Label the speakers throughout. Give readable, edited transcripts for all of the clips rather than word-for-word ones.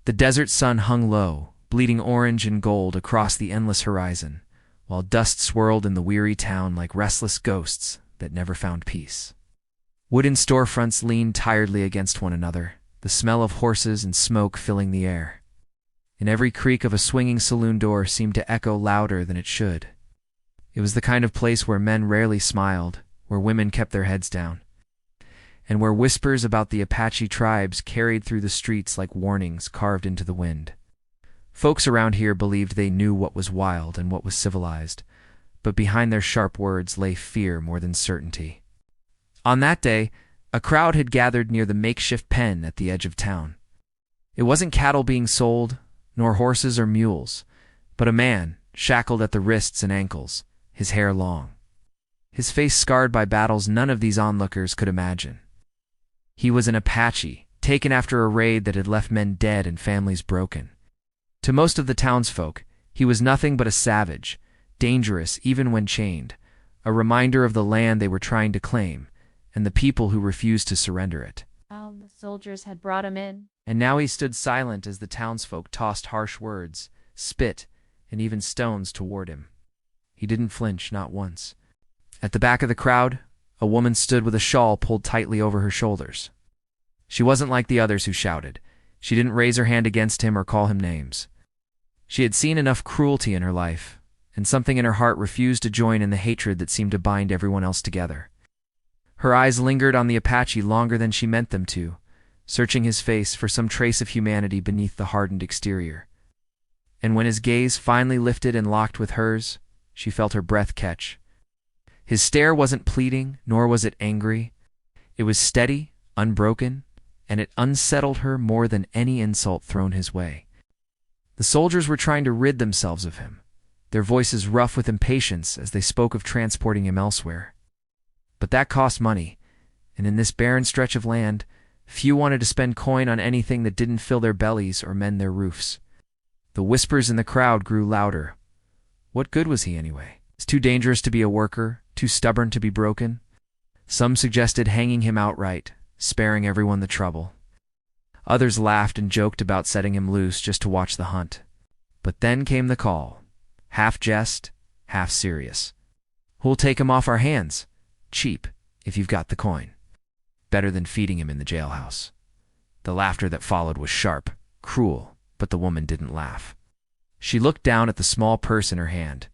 Speaker 1: The desert sun hung low, bleeding orange and gold across the endless horizon, while dust swirled in the weary town like restless ghosts that never found peace. Wooden storefronts leaned tiredly against one another, the smell of horses and smoke filling the air. And every creak of a swinging saloon door seemed to echo louder than it should. It was the kind of place where men rarely smiled, where women kept their heads down, and where whispers about the Apache tribes carried through the streets like warnings carved into the wind. Folks around here believed they knew what was wild and what was civilized, but behind their sharp words lay fear more than certainty. On that day, a crowd had gathered near the makeshift pen at the edge of town. It wasn't cattle being sold, nor horses or mules, but a man, shackled at the wrists and ankles, his hair long, his face scarred by battles none of these onlookers could imagine. He was an Apache, taken after a raid that had left men dead and families broken. To most of the townsfolk, he was nothing but a savage, dangerous even when chained, a reminder of the land they were trying to claim, and the people who refused to surrender it.
Speaker 2: The soldiers had brought him in.
Speaker 1: And now he stood silent as the townsfolk tossed harsh words, spit, and even stones toward him. He didn't flinch, not once. At the back of the crowd, a woman stood with a shawl pulled tightly over her shoulders. She wasn't like the others who shouted. She didn't raise her hand against him or call him names. She had seen enough cruelty in her life, and something in her heart refused to join in the hatred that seemed to bind everyone else together. Her eyes lingered on the Apache longer than she meant them to, searching his face for some trace of humanity beneath the hardened exterior. And when his gaze finally lifted and locked with hers, she felt her breath catch. His stare wasn't pleading, nor was it angry. It was steady, unbroken, and it unsettled her more than any insult thrown his way. The soldiers were trying to rid themselves of him, their voices rough with impatience as they spoke of transporting him elsewhere. But that cost money, and in this barren stretch of land, few wanted to spend coin on anything that didn't fill their bellies or mend their roofs. The whispers in the crowd grew louder. What good was he anyway? It's too dangerous to be a worker, too stubborn to be broken. Some suggested hanging him outright, sparing everyone the trouble. Others laughed and joked about setting him loose just to watch the hunt. But then came the call, half jest, half serious. Who'll take him off our hands? Cheap, if you've got the coin. Better than feeding him in the jailhouse. The laughter that followed was sharp, cruel, but the woman didn't laugh. She looked down at the small purse in her hand,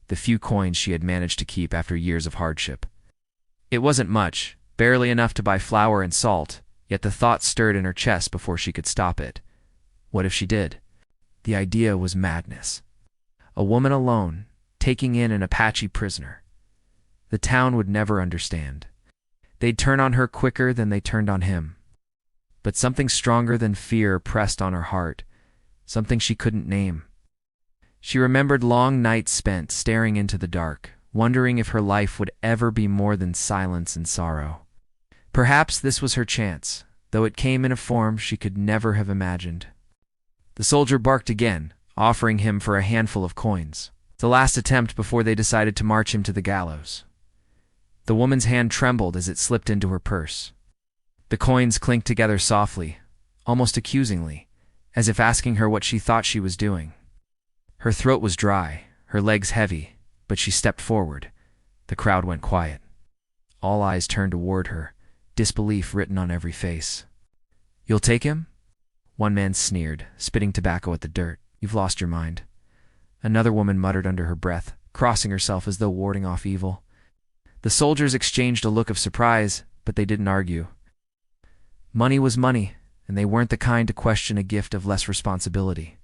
Speaker 1: the few coins she had managed to keep after years of hardship. It wasn't much, barely enough to buy flour and salt, yet the thought stirred in her chest before she could stop it. What if she did? The idea was madness. A woman alone, taking in an Apache prisoner. The town would never understand. They'd turn on her quicker than they turned on him. But something stronger than fear pressed on her heart, something she couldn't name. She remembered long nights spent staring into the dark, wondering if her life would ever be more than silence and sorrow. Perhaps this was her chance, though it came in a form she could never have imagined. The soldier barked again, offering him for a handful of coins, the last attempt before they decided to march him to the gallows. The woman's hand trembled as it slipped into her purse. The coins clinked together softly, almost accusingly, as if asking her what she thought she was doing. Her throat was dry, her legs heavy, but she stepped forward. The crowd went quiet. All eyes turned toward her, disbelief written on every face. "You'll take him?" One man sneered, spitting tobacco at the dirt. "You've lost your mind." Another woman muttered under her breath, crossing herself as though warding off evil. The soldiers exchanged a look of surprise, but they didn't argue. Money was money, and they weren't the kind to question a gift of less responsibility.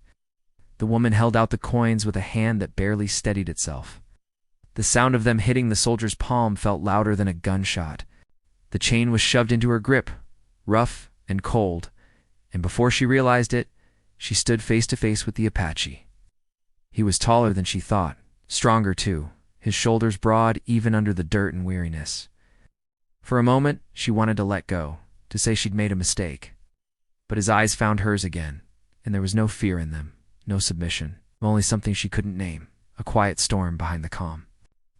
Speaker 1: The woman held out the coins with a hand that barely steadied itself. The sound of them hitting the soldier's palm felt louder than a gunshot. The chain was shoved into her grip, rough and cold, and before she realized it, she stood face to face with the Apache. He was taller than she thought, stronger too, his shoulders broad even under the dirt and weariness. For a moment, she wanted to let go, to say she'd made a mistake. But his eyes found hers again, and there was no fear in them, no submission, only something she couldn't name, a quiet storm behind the calm.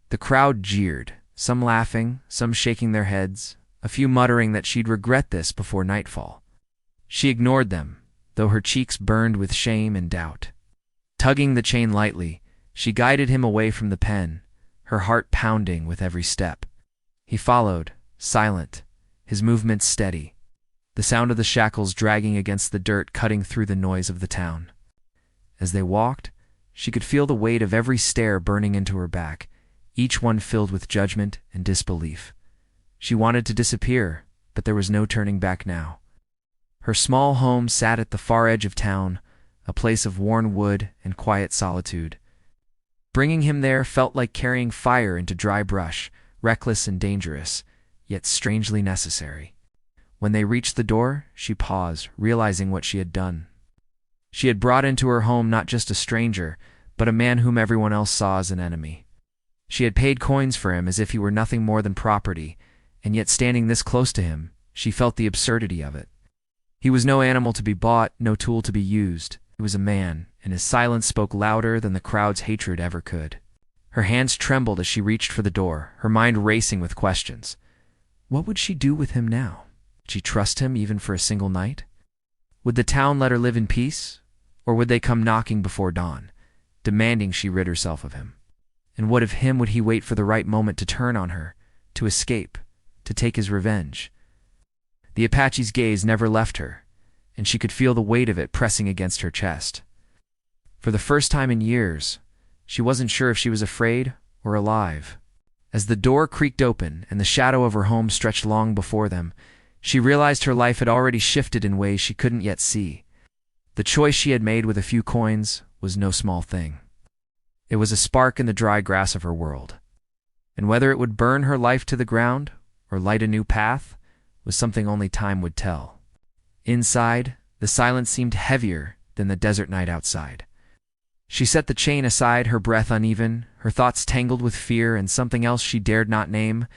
Speaker 1: The crowd jeered, some laughing, some shaking their heads, a few muttering that she'd regret this before nightfall. She ignored them, though her cheeks burned with shame and doubt. Tugging the chain lightly, she guided him away from the pen, her heart pounding with every step. He followed, silent, his movements steady, the sound of the shackles dragging against the dirt cutting through the noise of the town. As they walked, she could feel the weight of every stare burning into her back, each one filled with judgment and disbelief. She wanted to disappear, but there was no turning back now. Her small home sat at the far edge of town, a place of worn wood and quiet solitude. Bringing him there felt like carrying fire into dry brush, reckless and dangerous, yet strangely necessary. When they reached the door, she paused, realizing what she had done. She had brought into her home not just a stranger, but a man whom everyone else saw as an enemy. She had paid coins for him as if he were nothing more than property, and yet standing this close to him, she felt the absurdity of it. He was no animal to be bought, no tool to be used. He was a man, and his silence spoke louder than the crowd's hatred ever could. Her hands trembled as she reached for the door, her mind racing with questions. What would she do with him now? Would she trust him even for a single night? Would the town let her live in peace, or would they come knocking before dawn, demanding she rid herself of him? And what of him would he wait for the right moment to turn on her, to escape, to take his revenge? The Apache's gaze never left her, and she could feel the weight of it pressing against her chest. For the first time in years, she wasn't sure if she was afraid or alive. As the door creaked open and the shadow of her home stretched long before them, she realized her life had already shifted in ways she couldn't yet see. The choice she had made with a few coins was no small thing. It was a spark in the dry grass of her world. And whether it would burn her life to the ground or light a new path was something only time would tell. Inside, the silence seemed heavier than the desert night outside. She set the chain aside, her breath uneven, her thoughts tangled with fear and something else she dared not name.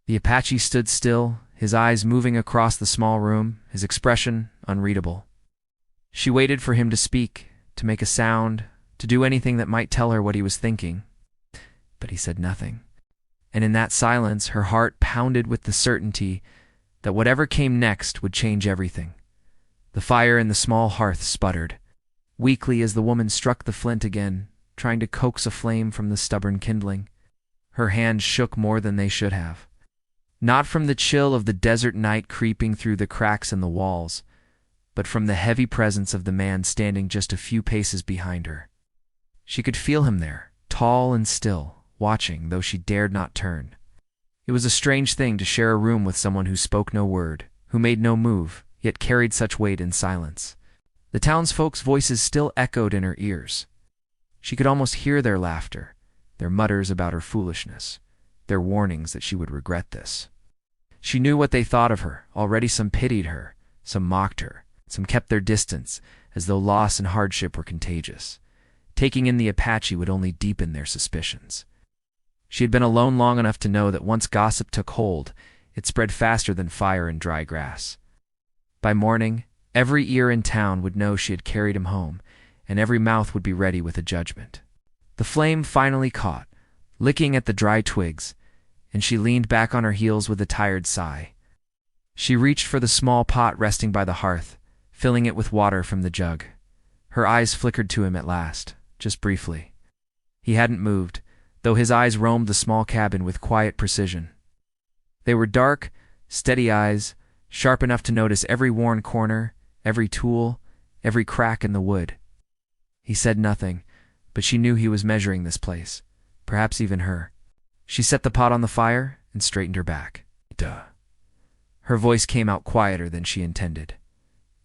Speaker 1: The Apache stood still, his eyes moving across the small room, his expression unreadable. She waited for him to speak, to make a sound, to do anything that might tell her what he was thinking. But he said nothing. And in that silence, her heart pounded with the certainty that whatever came next would change everything. The fire in the small hearth sputtered. Weakly as the woman struck the flint again, trying to coax a flame from the stubborn kindling, her hands shook more than they should have. Not from the chill of the desert night creeping through the cracks in the walls, but from the heavy presence of the man standing just a few paces behind her. She could feel him there, tall and still, watching, though she dared not turn. It was a strange thing to share a room with someone who spoke no word, who made no move, yet carried such weight in silence. The townsfolk's voices still echoed in her ears. She could almost hear their laughter, their mutters about her foolishness, their warnings that she would regret this. She knew what they thought of her. Already some pitied her, some mocked her, some kept their distance, as though loss and hardship were contagious. Taking in the Apache would only deepen their suspicions. She had been alone long enough to know that once gossip took hold, it spread faster than fire in dry grass. By morning, every ear in town would know she had carried him home, and every mouth would be ready with a judgment. The flame finally caught, licking at the dry twigs, and she leaned back on her heels with a tired sigh. She reached for the small pot resting by the hearth, filling it with water from the jug. Her eyes flickered to him at last, just briefly. He hadn't moved, though his eyes roamed the small cabin with quiet precision. They were dark, steady eyes, sharp enough to notice every worn corner, every tool, every crack in the wood. He said nothing, but she knew he was measuring this place, perhaps even her. She set the pot on the fire and straightened her back. Duh. Her voice came out quieter than she intended.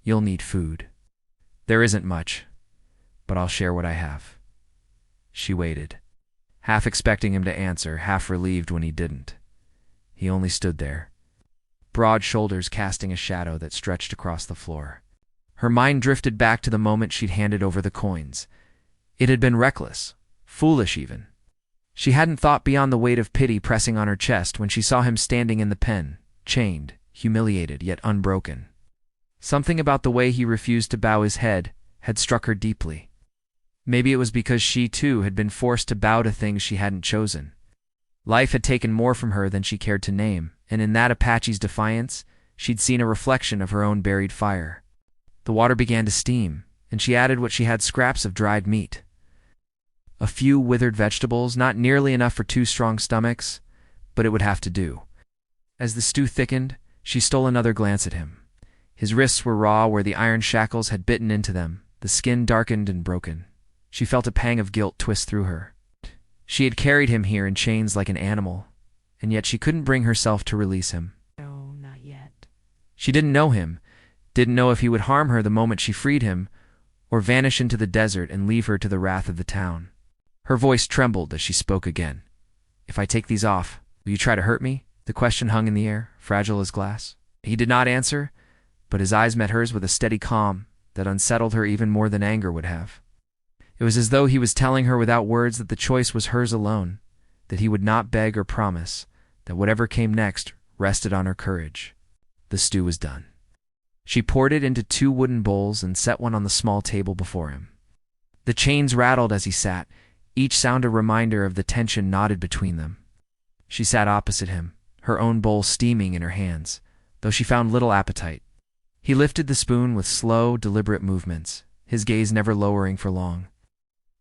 Speaker 1: You'll need food. There isn't much, but I'll share what I have. She waited, half expecting him to answer, half relieved when he didn't. He only stood there, broad shoulders casting a shadow that stretched across the floor. Her mind drifted back to the moment she'd handed over the coins. It had been reckless, foolish even. She hadn't thought beyond the weight of pity pressing on her chest when she saw him standing in the pen, chained, humiliated, yet unbroken. Something about the way he refused to bow his head had struck her deeply. Maybe it was because she, too, had been forced to bow to things she hadn't chosen. Life had taken more from her than she cared to name, and in that Apache's defiance, she'd seen a reflection of her own buried fire. The water began to steam, and she added what she had: scraps of dried meat. A few withered vegetables, not nearly enough for 2 strong stomachs, but it would have to do. As the stew thickened, she stole another glance at him. His wrists were raw where the iron shackles had bitten into them, the skin darkened and broken. She felt a pang of guilt twist through her. She had carried him here in chains like an animal, and yet she couldn't bring herself to release him.
Speaker 2: No, not yet.
Speaker 1: She didn't know him, didn't know if he would harm her the moment she freed him, or vanish into the desert and leave her to the wrath of the town. Her voice trembled as she spoke again. "If I take these off, will you try to hurt me?" The question hung in the air, fragile as glass. He did not answer, but his eyes met hers with a steady calm that unsettled her even more than anger would have. It was as though he was telling her without words that the choice was hers alone, that he would not beg or promise, that whatever came next rested on her courage. The stew was done. She poured it into 2 wooden bowls and set one on the small table before him. The chains rattled as he sat, each sound a reminder of the tension knotted between them. She sat opposite him, her own bowl steaming in her hands, though she found little appetite. He lifted the spoon with slow, deliberate movements, his gaze never lowering for long.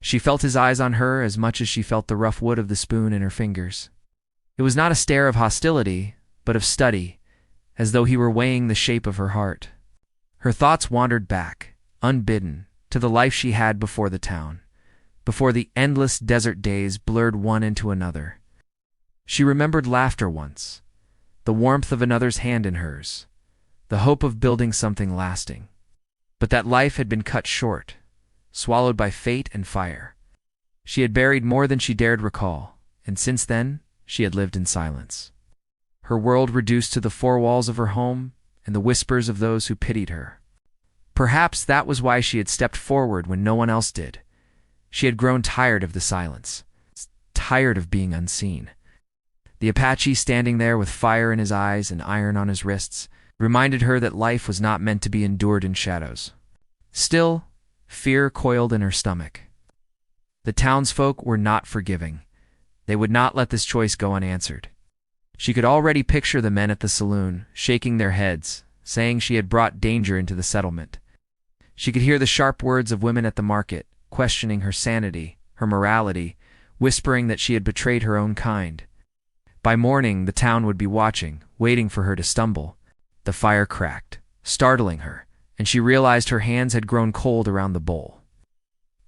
Speaker 1: She felt his eyes on her as much as she felt the rough wood of the spoon in her fingers. It was not a stare of hostility, but of study, as though he were weighing the shape of her heart. Her thoughts wandered back, unbidden, to the life she had before the town, before the endless desert days blurred one into another. She remembered laughter once, the warmth of another's hand in hers, the hope of building something lasting. But that life had been cut short, swallowed by fate and fire. She had buried more than she dared recall, and since then she had lived in silence. Her world reduced to the 4 walls of her home and the whispers of those who pitied her. Perhaps that was why she had stepped forward when no one else did. She had grown tired of the silence, tired of being unseen. The Apache, standing there with fire in his eyes and iron on his wrists, reminded her that life was not meant to be endured in shadows. Still, fear coiled in her stomach. The townsfolk were not forgiving. They would not let this choice go unanswered. She could already picture the men at the saloon, shaking their heads, saying she had brought danger into the settlement. She could hear the sharp words of women at the market, questioning her sanity, her morality, whispering that she had betrayed her own kind. By morning, the town would be watching, waiting for her to stumble. The fire cracked, startling her, and she realized her hands had grown cold around the bowl.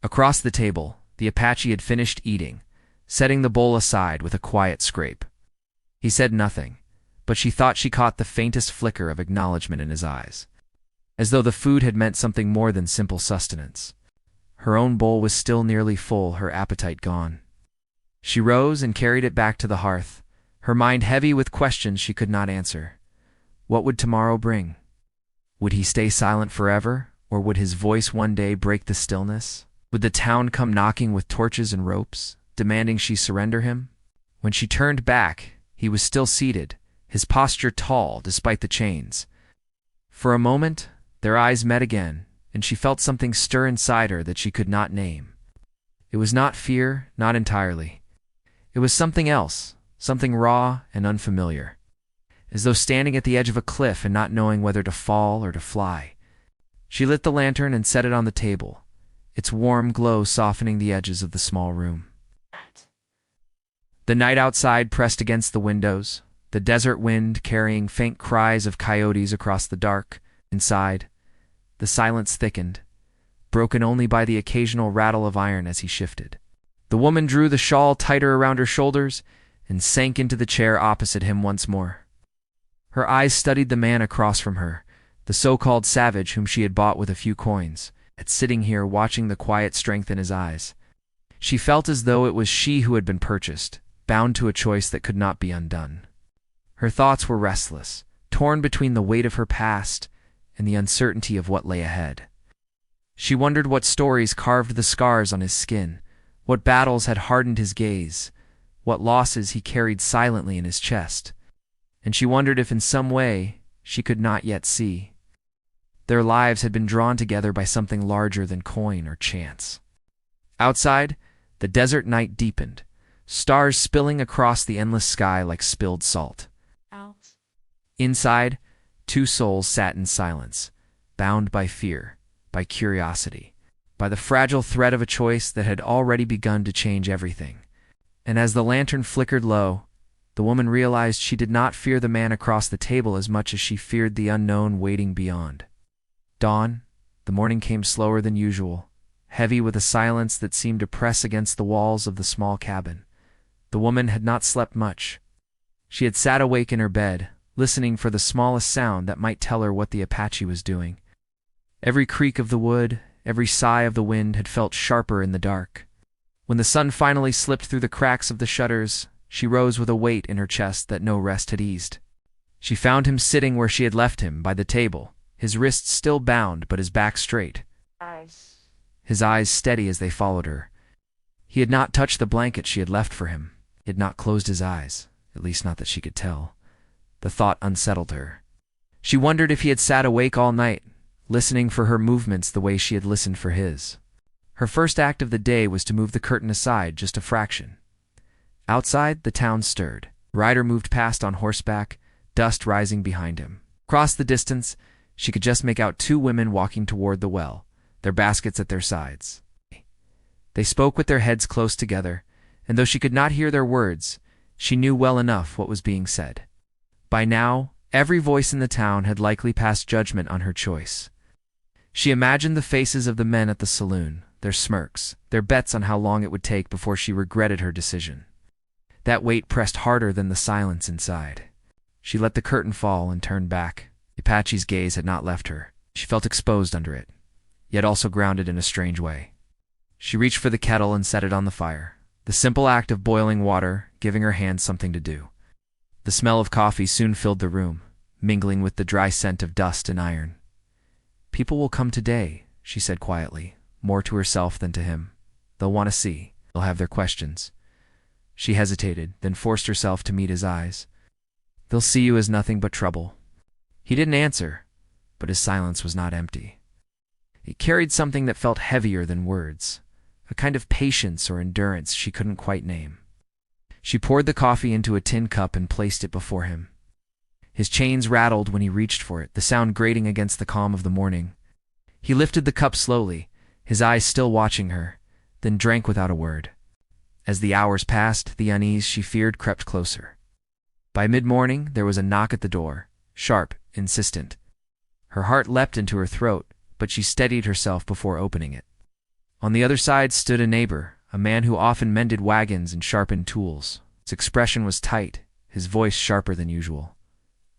Speaker 1: Across the table, the Apache had finished eating, setting the bowl aside with a quiet scrape. He said nothing, but she thought she caught the faintest flicker of acknowledgement in his eyes, as though the food had meant something more than simple sustenance. Her own bowl was still nearly full, her appetite gone. She rose and carried it back to the hearth, her mind heavy with questions she could not answer. What would tomorrow bring? Would he stay silent forever, or would his voice one day break the stillness? Would the town come knocking with torches and ropes, demanding she surrender him? When she turned back, he was still seated, his posture tall despite the chains. For a moment, their eyes met again, and she felt something stir inside her that she could not name. It was not fear, not entirely. It was something else, something raw and unfamiliar, as though standing at the edge of a cliff and not knowing whether to fall or to fly. She lit the lantern and set it on the table, its warm glow softening the edges of the small room. The night outside pressed against the windows, the desert wind carrying faint cries of coyotes across the dark. Inside, the silence thickened, broken only by the occasional rattle of iron as he shifted. The woman drew the shawl tighter around her shoulders and sank into the chair opposite him once more. Her eyes studied the man across from her, the so-called savage whom she had bought with a few coins, sitting here watching the quiet strength in his eyes. She felt as though it was she who had been purchased, bound to a choice that could not be undone. Her thoughts were restless, torn between the weight of her past and the uncertainty of what lay ahead. She wondered what stories carved the scars on his skin, what battles had hardened his gaze, what losses he carried silently in his chest. And she wondered if in some way she could not yet see. Their lives had been drawn together by something larger than coin or chance. Outside, the desert night deepened, stars spilling across the endless sky like spilled salt.
Speaker 2: Alf.
Speaker 1: Inside, 2 souls sat in silence, bound by fear, by curiosity, by the fragile thread of a choice that had already begun to change everything. And as the lantern flickered low, the woman realized she did not fear the man across the table as much as she feared the unknown waiting beyond. Dawn, the morning came slower than usual, heavy with a silence that seemed to press against the walls of the small cabin. The woman had not slept much. She had sat awake in her bed, listening for the smallest sound that might tell her what the Apache was doing. Every creak of the wood, every sigh of the wind had felt sharper in the dark. When the sun finally slipped through the cracks of the shutters, she rose with a weight in her chest that no rest had eased. She found him sitting where she had left him, by the table, his wrists still bound but his back straight. His eyes steady as they followed her. He had not touched the blanket she had left for him. He had not closed his eyes, at least not that she could tell. The thought unsettled her. She wondered if he had sat awake all night, listening for her movements the way she had listened for his. Her first act of the day was to move the curtain aside just a fraction. Outside, the town stirred. A rider moved past on horseback, dust rising behind him. Across the distance, she could just make out two women walking toward the well, their baskets at their sides. They spoke with their heads close together, and though she could not hear their words, she knew well enough what was being said. By now, every voice in the town had likely passed judgment on her choice. She imagined the faces of the men at the saloon, their smirks, their bets on how long it would take before she regretted her decision. That weight pressed harder than the silence inside. She let the curtain fall and turned back. The Apache's gaze had not left her. She felt exposed under it, yet also grounded in a strange way. She reached for the kettle and set it on the fire, the simple act of boiling water giving her hands something to do. The smell of coffee soon filled the room, mingling with the dry scent of dust and iron. "People will come today," she said quietly, more to herself than to him. "They'll want to see. They'll have their questions." She hesitated, then forced herself to meet his eyes. "They'll see you as nothing but trouble." He didn't answer, but his silence was not empty. It carried something that felt heavier than words, a kind of patience or endurance she couldn't quite name. She poured the coffee into a tin cup and placed it before him. His chains rattled when he reached for it, the sound grating against the calm of the morning. He lifted the cup slowly, his eyes still watching her, then drank without a word. As the hours passed, the unease she feared crept closer. By mid-morning, there was a knock at the door, sharp, insistent. Her heart leapt into her throat, but she steadied herself before opening it. On the other side stood a neighbor, a man who often mended wagons and sharpened tools. His expression was tight, his voice sharper than usual.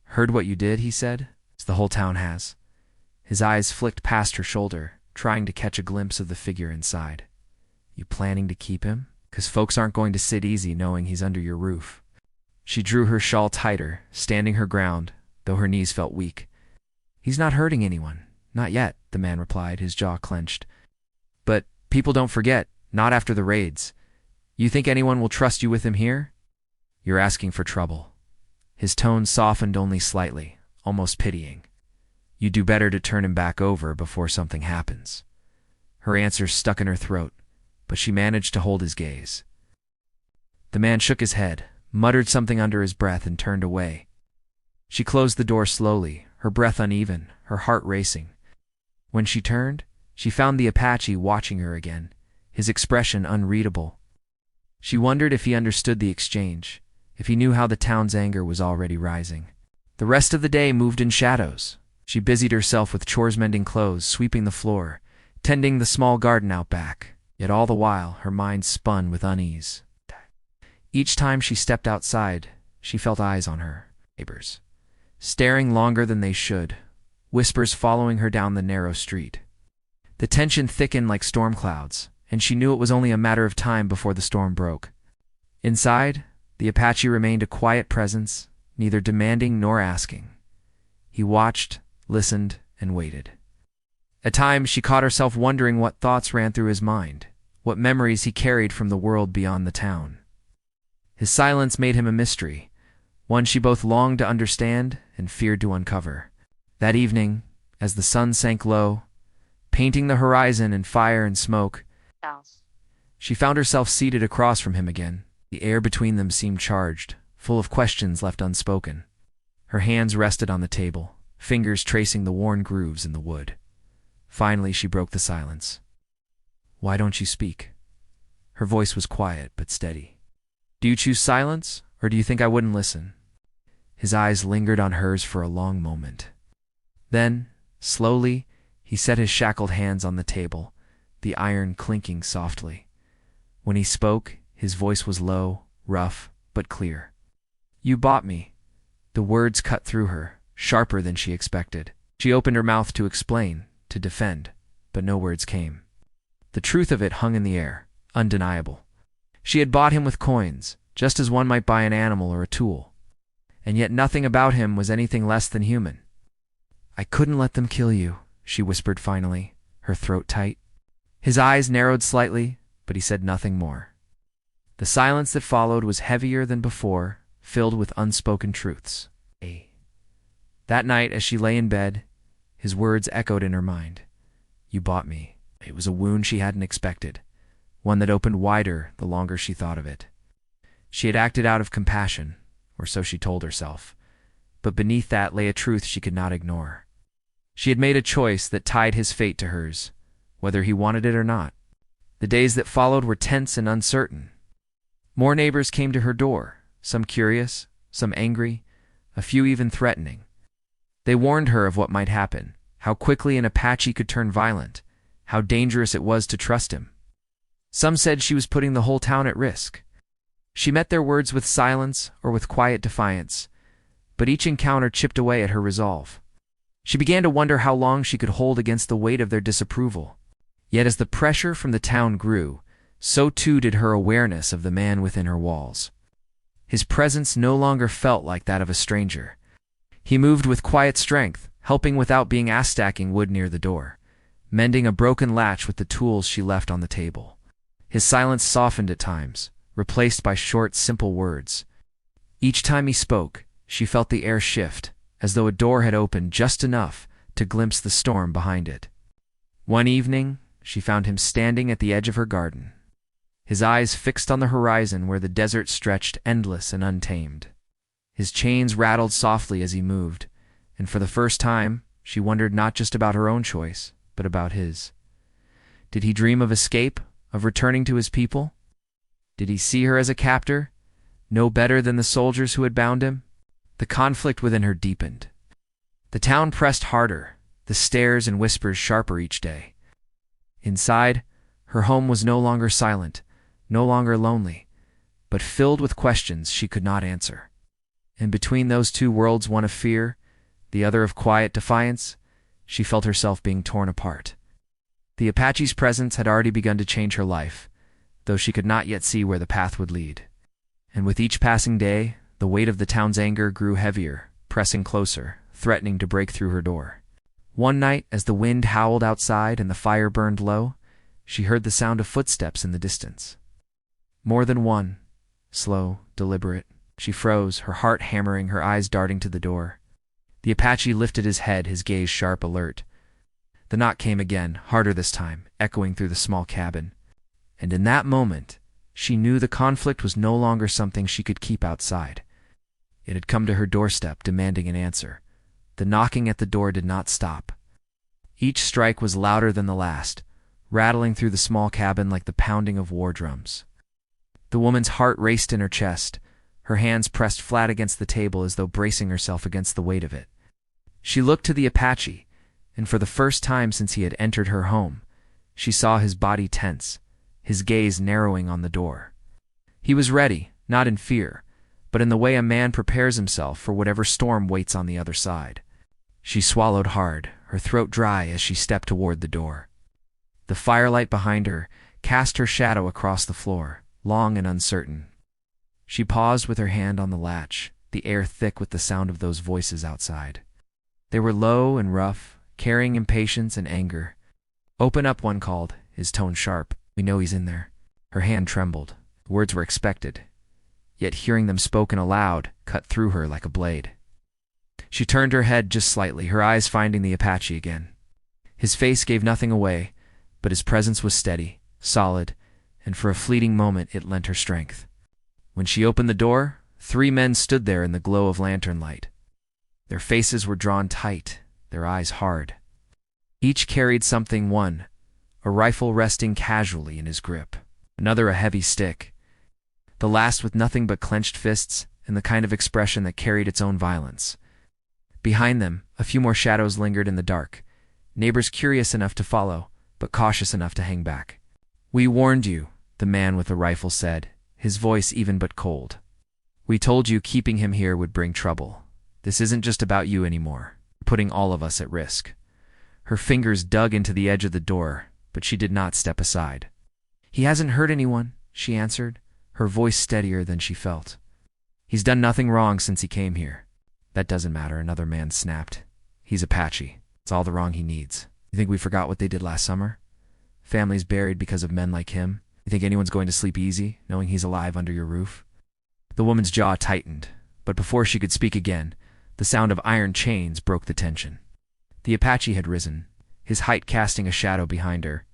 Speaker 1: "Heard what you did," he said, as the whole town has. His eyes flicked past her shoulder, trying to catch a glimpse of the figure inside. "You planning to keep him? 'Cause folks aren't going to sit easy knowing he's under your roof." She drew her shawl tighter, standing her ground, though her knees felt weak. "He's not hurting anyone. Not yet," the man replied, his jaw clenched. "But people don't forget, not after the raids. You think anyone will trust you with him here? You're asking for trouble." His tone softened only slightly, almost pitying. "You'd do better to turn him back over before something happens." Her answer stuck in her throat, but she managed to hold his gaze. The man shook his head, muttered something under his breath, and turned away. She closed the door slowly, her breath uneven, her heart racing. When she turned, she found the Apache watching her again, his expression unreadable. She wondered if he understood the exchange, if he knew how the town's anger was already rising. The rest of the day moved in shadows. She busied herself with chores, mending clothes, sweeping the floor, tending the small garden out back, yet all the while her mind spun with unease. Each time she stepped outside, she felt eyes on her, neighbors, staring longer than they should, whispers following her down the narrow street. The tension thickened like storm clouds, and she knew it was only a matter of time before the storm broke. Inside, the Apache remained a quiet presence, neither demanding nor asking. He watched, listened, and waited. At times she caught herself wondering what thoughts ran through his mind, what memories he carried from the world beyond the town. His silence made him a mystery, one she both longed to understand and feared to uncover. That evening, as the sun sank low, painting the horizon in fire and smoke, she found herself seated across from him again. The air between them seemed charged, full of questions left unspoken. Her hands rested on the table, fingers tracing the worn grooves in the wood. Finally, she broke the silence. "Why don't you speak?" Her voice was quiet but steady. "Do you choose silence, or do you think I wouldn't listen?" His eyes lingered on hers for a long moment. Then, slowly, he set his shackled hands on the table, the iron clinking softly. When he spoke, his voice was low, rough, but clear. "You bought me." The words cut through her, sharper than she expected. She opened her mouth to explain, to defend, but no words came. The truth of it hung in the air, undeniable. She had bought him with coins, just as one might buy an animal or a tool. And yet nothing about him was anything less than human. "I couldn't let them kill you," she whispered finally, her throat tight. His eyes narrowed slightly, but he said nothing more. The silence that followed was heavier than before, filled with unspoken truths. That night, as she lay in bed, his words echoed in her mind. "You bought me." It was a wound she hadn't expected, one that opened wider the longer she thought of it. She had acted out of compassion, or so she told herself, but beneath that lay a truth she could not ignore. She had made a choice that tied his fate to hers, whether he wanted it or not. The days that followed were tense and uncertain. More neighbors came to her door, some curious, some angry, a few even threatening. They warned her of what might happen, how quickly an Apache could turn violent, how dangerous it was to trust him. Some said she was putting the whole town at risk. She met their words with silence or with quiet defiance, but each encounter chipped away at her resolve. She began to wonder how long she could hold against the weight of their disapproval. Yet as the pressure from the town grew, so too did her awareness of the man within her walls. His presence no longer felt like that of a stranger. He moved with quiet strength, helping without being asked, stacking wood near the door, mending a broken latch with the tools she left on the table. His silence softened at times, replaced by short, simple words. Each time he spoke, she felt the air shift, as though a door had opened just enough to glimpse the storm behind it. One evening, she found him standing at the edge of her garden, his eyes fixed on the horizon where the desert stretched endless and untamed. His chains rattled softly as he moved, and for the first time, she wondered not just about her own choice, but about his. Did he dream of escape, of returning to his people? Did he see her as a captor, no better than the soldiers who had bound him? The conflict within her deepened. The town pressed harder, the stares and whispers sharper each day. Inside, her home was no longer silent, no longer lonely, but filled with questions she could not answer. And between those two worlds, one of fear, the other of quiet defiance, she felt herself being torn apart. The Apache's presence had already begun to change her life, though she could not yet see where the path would lead. And with each passing day, the weight of the town's anger grew heavier, pressing closer, threatening to break through her door. One night, as the wind howled outside and the fire burned low, she heard the sound of footsteps in the distance. More than one, slow, deliberate. She froze, her heart hammering, her eyes darting to the door. The Apache lifted his head, his gaze sharp, alert. The knock came again, harder this time, echoing through the small cabin. And in that moment, she knew the conflict was no longer something she could keep outside. It had come to her doorstep, demanding an answer. The knocking at the door did not stop. Each strike was louder than the last, rattling through the small cabin like the pounding of war drums. The woman's heart raced in her chest, her hands pressed flat against the table as though bracing herself against the weight of it. She looked to the Apache, and for the first time since he had entered her home, she saw his body tense, his gaze narrowing on the door. He was ready, not in fear, but in the way a man prepares himself for whatever storm waits on the other side. She swallowed hard, her throat dry as she stepped toward the door. The firelight behind her cast her shadow across the floor, long and uncertain. She paused with her hand on the latch, the air thick with the sound of those voices outside. They were low and rough, carrying impatience and anger. "Open up," one called, his tone sharp. "We know he's in there." Her hand trembled. Words were expected, yet hearing them spoken aloud cut through her like a blade. She turned her head just slightly, her eyes finding the Apache again. His face gave nothing away, but his presence was steady, solid, and for a fleeting moment it lent her strength. When she opened the door, 3 men stood there in the glow of lantern light. Their faces were drawn tight, their eyes hard. Each carried something, one, a rifle resting casually in his grip, another a heavy stick, the last with nothing but clenched fists and the kind of expression that carried its own violence. Behind them, a few more shadows lingered in the dark, neighbors curious enough to follow, but cautious enough to hang back. "We warned you," the man with the rifle said, his voice even but cold. "We told you keeping him here would bring trouble. This isn't just about you anymore, putting all of us at risk." Her fingers dug into the edge of the door, but she did not step aside. "He hasn't hurt anyone," she answered, her voice steadier than she felt. "He's done nothing wrong since he came here." "That doesn't matter," another man snapped. "He's Apache. It's all the wrong he needs. You think we forgot what they did last summer? Families buried because of men like him. You think anyone's going to sleep easy, knowing he's alive under your roof?" The woman's jaw tightened, but before she could speak again, the sound of iron chains broke the tension. The Apache had risen, his height casting a shadow behind her.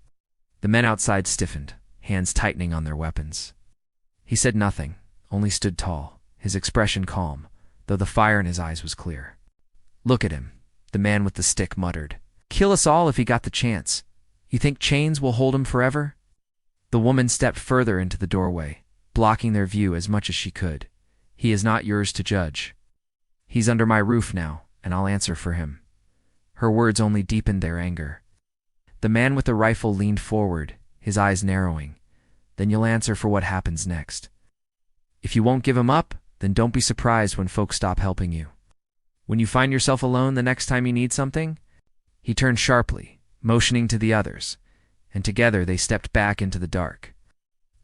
Speaker 1: The men outside stiffened, hands tightening on their weapons. He said nothing, only stood tall, his expression calm, though the fire in his eyes was clear. "Look at him," the man with the stick muttered. "Kill us all if he got the chance. You think chains will hold him forever?" The woman stepped further into the doorway, blocking their view as much as she could. "He is not yours to judge. He's under my roof now, and I'll answer for him." Her words only deepened their anger. The man with the rifle leaned forward, his eyes narrowing. "Then you'll answer for what happens next. If you won't give him up, then don't be surprised when folks stop helping you. When you find yourself alone the next time you need something." He turned sharply, motioning to the others, and together they stepped back into the dark.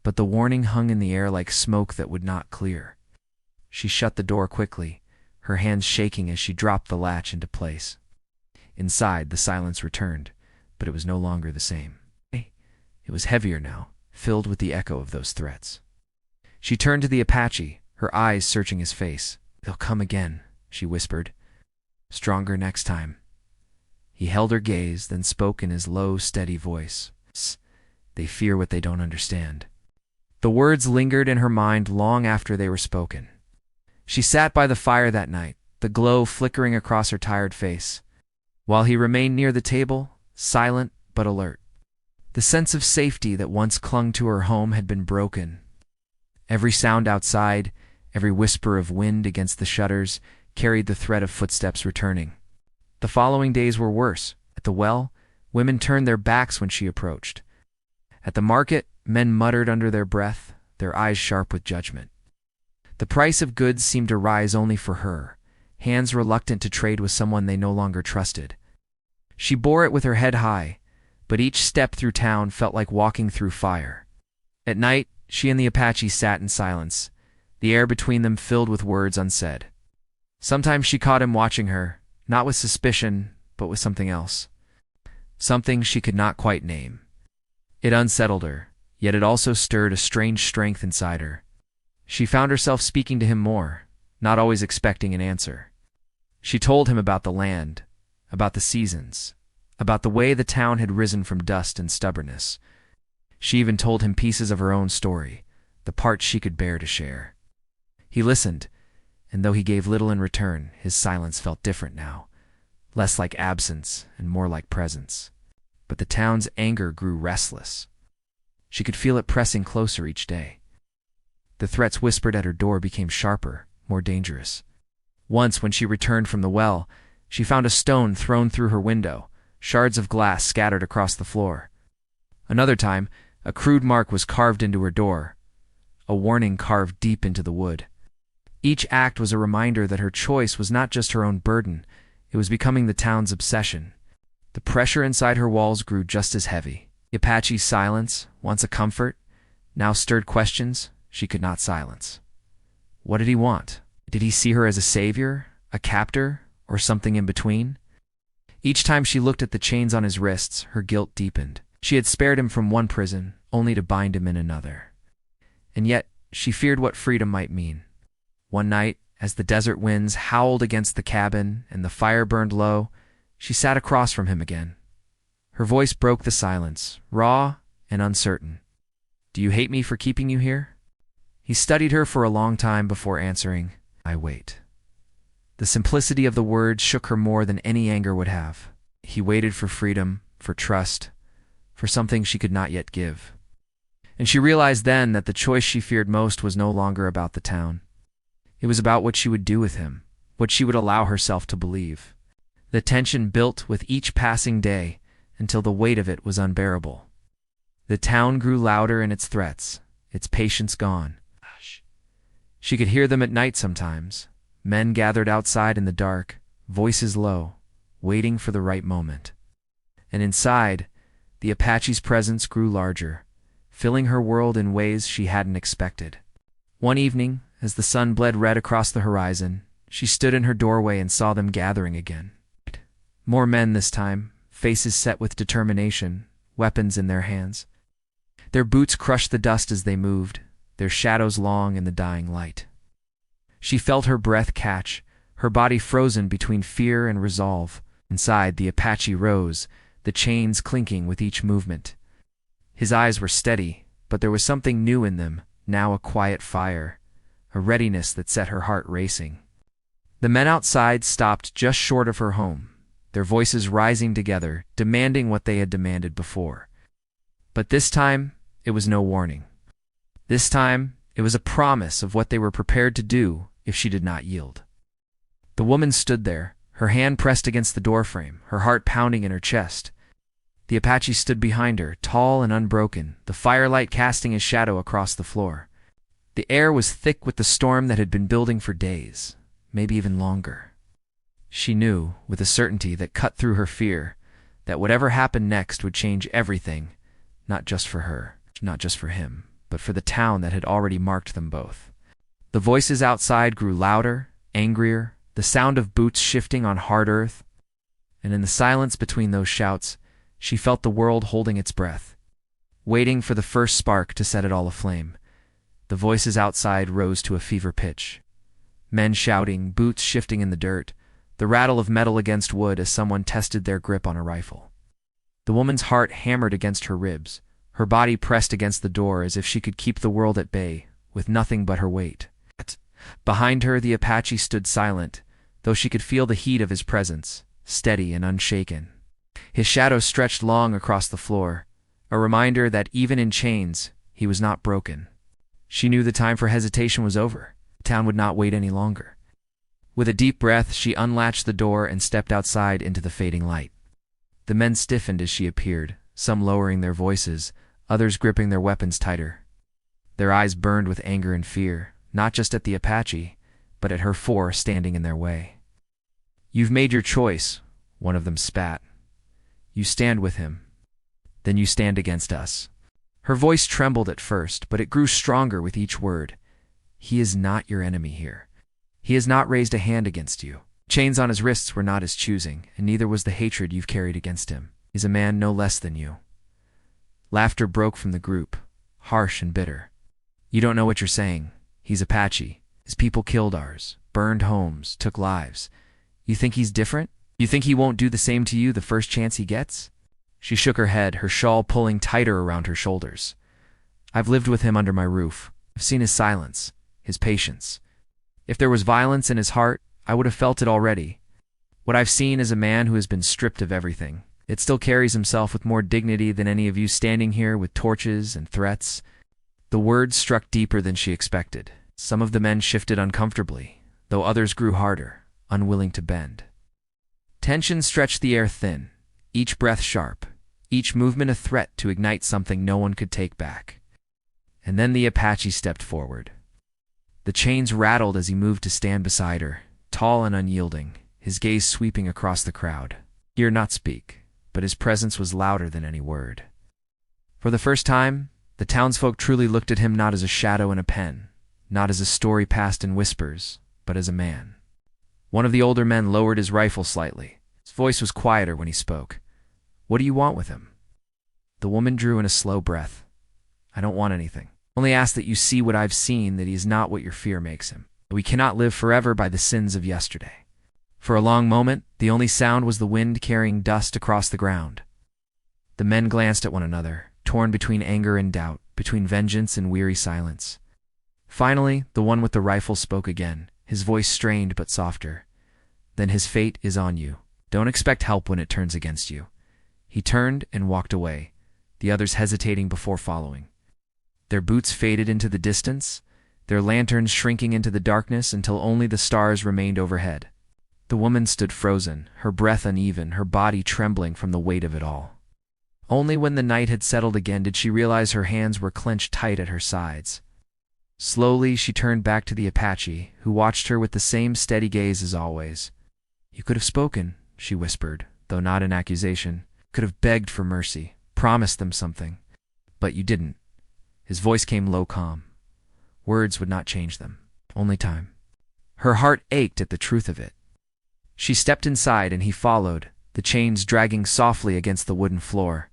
Speaker 1: But the warning hung in the air like smoke that would not clear. She shut the door quickly, her hands shaking as she dropped the latch into place. Inside, the silence returned, but it was no longer the same. It was heavier now, filled with the echo of those threats. She turned to the Apache, her eyes searching his face. "They'll come again," she whispered. "Stronger next time." He held her gaze, then spoke in his low, steady voice. "They fear what they don't understand." The words lingered in her mind long after they were spoken. She sat by the fire that night, the glow flickering across her tired face, while he remained near the table, silent but alert. The sense of safety that once clung to her home had been broken. Every sound outside, every whisper of wind against the shutters, carried the threat of footsteps returning. The following days were worse. At the well, women turned their backs when she approached. At the market, men muttered under their breath, their eyes sharp with judgment. The price of goods seemed to rise only for her, hands reluctant to trade with someone they no longer trusted. She bore it with her head high, but each step through town felt like walking through fire. At night, she and the Apache sat in silence, the air between them filled with words unsaid. Sometimes she caught him watching her, not with suspicion, but with something else. Something she could not quite name. It unsettled her, yet it also stirred a strange strength inside her. She found herself speaking to him more, not always expecting an answer. She told him about the land, about the seasons, about the way the town had risen from dust and stubbornness. She even told him pieces of her own story, the parts she could bear to share. He listened, and though he gave little in return, his silence felt different now, less like absence and more like presence. But the town's anger grew restless. She could feel it pressing closer each day. The threats whispered at her door became sharper, more dangerous. Once, when she returned from the well, she found a stone thrown through her window, shards of glass scattered across the floor. Another time, a crude mark was carved into her door, a warning carved deep into the wood. Each act was a reminder that her choice was not just her own burden, it was becoming the town's obsession. The pressure inside her walls grew just as heavy. The Apache's silence, once a comfort, now stirred questions she could not silence. What did he want? Did he see her as a savior, a captor, or something in between? Each time she looked at the chains on his wrists, her guilt deepened. She had spared him from one prison, only to bind him in another. And yet, she feared what freedom might mean. One night, as the desert winds howled against the cabin and the fire burned low, she sat across from him again. Her voice broke the silence, raw and uncertain. "Do you hate me for keeping you here?" He studied her for a long time before answering, "I wait." The simplicity of the words shook her more than any anger would have. He waited for freedom, for trust, for something she could not yet give. And she realized then that the choice she feared most was no longer about the town. It was about what she would do with him, what she would allow herself to believe. The tension built with each passing day until the weight of it was unbearable. The town grew louder in its threats, its patience gone. She could hear them at night sometimes. Men gathered outside in the dark, voices low, waiting for the right moment. And inside, the Apache's presence grew larger, filling her world in ways she hadn't expected. One evening, as the sun bled red across the horizon, she stood in her doorway and saw them gathering again. More men this time, faces set with determination, weapons in their hands. Their boots crushed the dust as they moved, their shadows long in the dying light. She felt her breath catch, her body frozen between fear and resolve. Inside, the Apache rose, the chains clinking with each movement. His eyes were steady, but there was something new in them, now a quiet fire, a readiness that set her heart racing. The men outside stopped just short of her home, their voices rising together, demanding what they had demanded before. But this time, it was no warning. This time, it was a promise of what they were prepared to do if she did not yield. The woman stood there, her hand pressed against the doorframe, her heart pounding in her chest. The Apache stood behind her, tall and unbroken, the firelight casting his shadow across the floor. The air was thick with the storm that had been building for days, maybe even longer. She knew, with a certainty that cut through her fear, that whatever happened next would change everything, not just for her, not just for him, but for the town that had already marked them both. The voices outside grew louder, angrier, the sound of boots shifting on hard earth, and in the silence between those shouts, she felt the world holding its breath, waiting for the first spark to set it all aflame. The voices outside rose to a fever pitch. Men shouting, boots shifting in the dirt, the rattle of metal against wood as someone tested their grip on a rifle. The woman's heart hammered against her ribs, her body pressed against the door as if she could keep the world at bay, with nothing but her weight. Behind her, the Apache stood silent, though she could feel the heat of his presence, steady and unshaken. His shadow stretched long across the floor, a reminder that even in chains, he was not broken. She knew the time for hesitation was over. The town would not wait any longer. With a deep breath, she unlatched the door and stepped outside into the fading light. The men stiffened as she appeared, some lowering their voices, others gripping their weapons tighter. Their eyes burned with anger and fear, not just at the Apache, but at her four standing in their way. "You've made your choice," one of them spat. "You stand with him. Then you stand against us." Her voice trembled at first, but it grew stronger with each word. "He is not your enemy here. He has not raised a hand against you. Chains on his wrists were not his choosing, and neither was the hatred you've carried against him. He's a man no less than you." Laughter broke from the group, harsh and bitter. "You don't know what you're saying. He's Apache. His people killed ours, burned homes, took lives. You think he's different? You think he won't do the same to you the first chance he gets?" She shook her head, her shawl pulling tighter around her shoulders. "I've lived with him under my roof. I've seen his silence, his patience. If there was violence in his heart, I would have felt it already. What I've seen is a man who has been stripped of everything. It still carries himself with more dignity than any of you standing here with torches and threats." The words struck deeper than she expected. Some of the men shifted uncomfortably, though others grew harder, unwilling to bend. Tension stretched the air thin, each breath sharp, each movement a threat to ignite something no one could take back. And then the Apache stepped forward. The chains rattled as he moved to stand beside her, tall and unyielding, his gaze sweeping across the crowd. He did not speak, but his presence was louder than any word. For the first time, the townsfolk truly looked at him not as a shadow in a pen, not as a story passed in whispers, but as a man. One of the older men lowered his rifle slightly. His voice was quieter when he spoke. "What do you want with him?" The woman drew in a slow breath. "I don't want anything. Only ask that you see what I've seen, that he is not what your fear makes him. We cannot live forever by the sins of yesterday." For a long moment, the only sound was the wind carrying dust across the ground. The men glanced at one another, torn between anger and doubt, between vengeance and weary silence. Finally, the one with the rifle spoke again, his voice strained but softer. then his fate is on you. Don't expect help when it turns against you." He turned and walked away, the others hesitating before following. Their boots faded into the distance, their lanterns shrinking into the darkness until only the stars remained overhead. The woman stood frozen, her breath uneven, her body trembling from the weight of it all. Only when the night had settled again did she realize her hands were clenched tight at her sides. Slowly, she turned back to the Apache, who watched her with the same steady gaze as always. "You could have spoken," she whispered, though not in accusation. "Could have begged for mercy, promised them something. But you didn't." His voice came low, calm. Words would not change them, only time. Her heart ached at the truth of it. She stepped inside and he followed, the chains dragging softly against the wooden floor.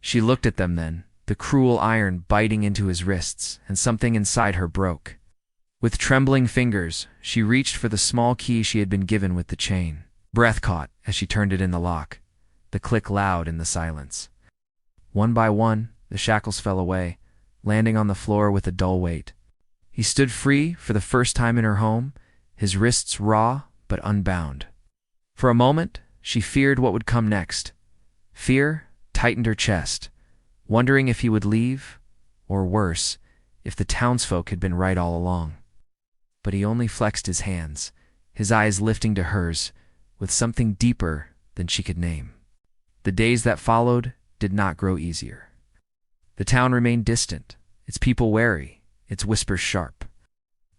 Speaker 1: She looked at them then, the cruel iron biting into his wrists, and something inside her broke. With trembling fingers, she reached for the small key she had been given with the chain. Breath caught as she turned it in the lock, the click loud in the silence. One by one, the shackles fell away, landing on the floor with a dull weight. He stood free for the first time in her home, his wrists raw but unbound. For a moment, she feared what would come next. Fear tightened her chest, wondering if he would leave, or worse, if the townsfolk had been right all along. But he only flexed his hands, his eyes lifting to hers, with something deeper than she could name. The days that followed did not grow easier. The town remained distant, its people wary, its whispers sharp.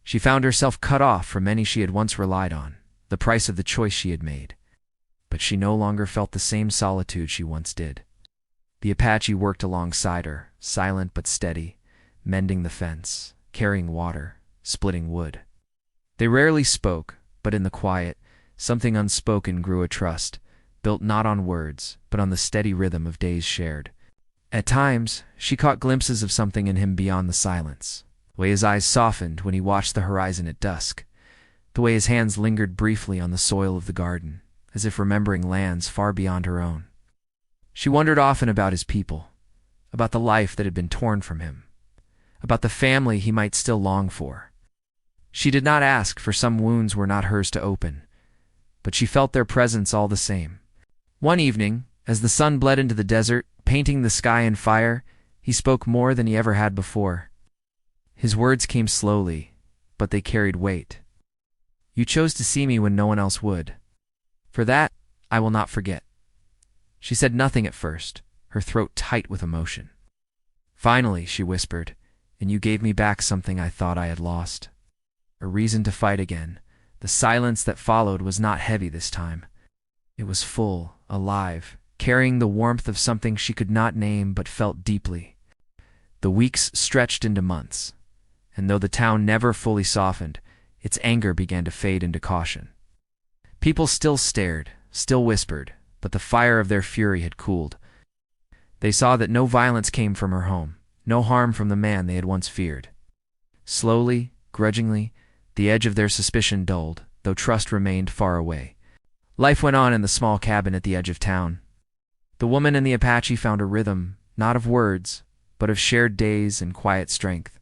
Speaker 1: She found herself cut off from many she had once relied on, the price of the choice she had made. But she no longer felt the same solitude she once did. The Apache worked alongside her, silent but steady, mending the fence, carrying water, splitting wood. They rarely spoke, but in the quiet, something unspoken grew a trust, built not on words, but on the steady rhythm of days shared. At times, she caught glimpses of something in him beyond the silence, the way his eyes softened when he watched the horizon at dusk, the way his hands lingered briefly on the soil of the garden, as if remembering lands far beyond her own. She wondered often about his people, about the life that had been torn from him, about the family he might still long for. She did not ask, for some wounds were not hers to open, but she felt their presence all the same. One evening, as the sun bled into the desert, painting the sky in fire, he spoke more than he ever had before. His words came slowly, but they carried weight. "You chose to see me when no one else would. For that, I will not forget." She said nothing at first, her throat tight with emotion. "Finally," she whispered, "and you gave me back something I thought I had lost. A reason to fight again." The silence that followed was not heavy this time. It was full, alive, carrying the warmth of something she could not name but felt deeply. The weeks stretched into months, and though the town never fully softened, its anger began to fade into caution. People still stared, still whispered, but the fire of their fury had cooled. They saw that no violence came from her home, no harm from the man they had once feared. Slowly, grudgingly, the edge of their suspicion dulled, though trust remained far away. Life went on in the small cabin at the edge of town. The woman and the Apache found a rhythm, not of words, but of shared days and quiet strength.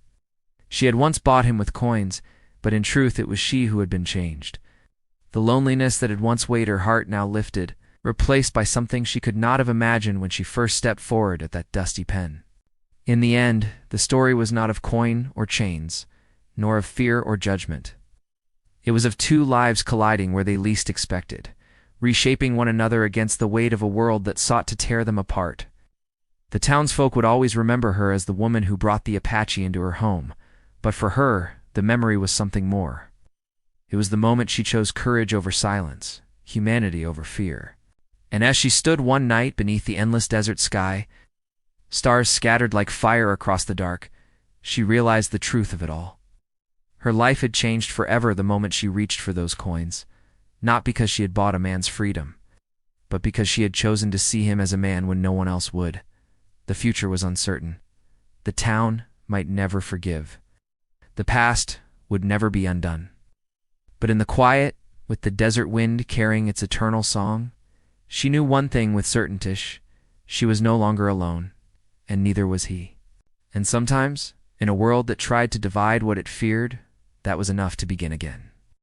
Speaker 1: She had once bought him with coins, but in truth it was she who had been changed. The loneliness that had once weighed her heart now lifted, replaced by something she could not have imagined when she first stepped forward at that dusty pen. In the end, the story was not of coin or chains, nor of fear or judgment. It was of two lives colliding where they least expected, reshaping one another against the weight of a world that sought to tear them apart. The townsfolk would always remember her as the woman who brought the Apache into her home, but for her, the memory was something more. It was the moment she chose courage over silence, humanity over fear. And as she stood one night beneath the endless desert sky, stars scattered like fire across the dark, she realized the truth of it all. Her life had changed forever the moment she reached for those coins, not because she had bought a man's freedom, but because she had chosen to see him as a man when no one else would. The future was uncertain. The town might never forgive. The past would never be undone. But in the quiet, with the desert wind carrying its eternal song, she knew one thing with certainty: she was no longer alone, and neither was he. And sometimes, in a world that tried to divide what it feared, that was enough to begin again.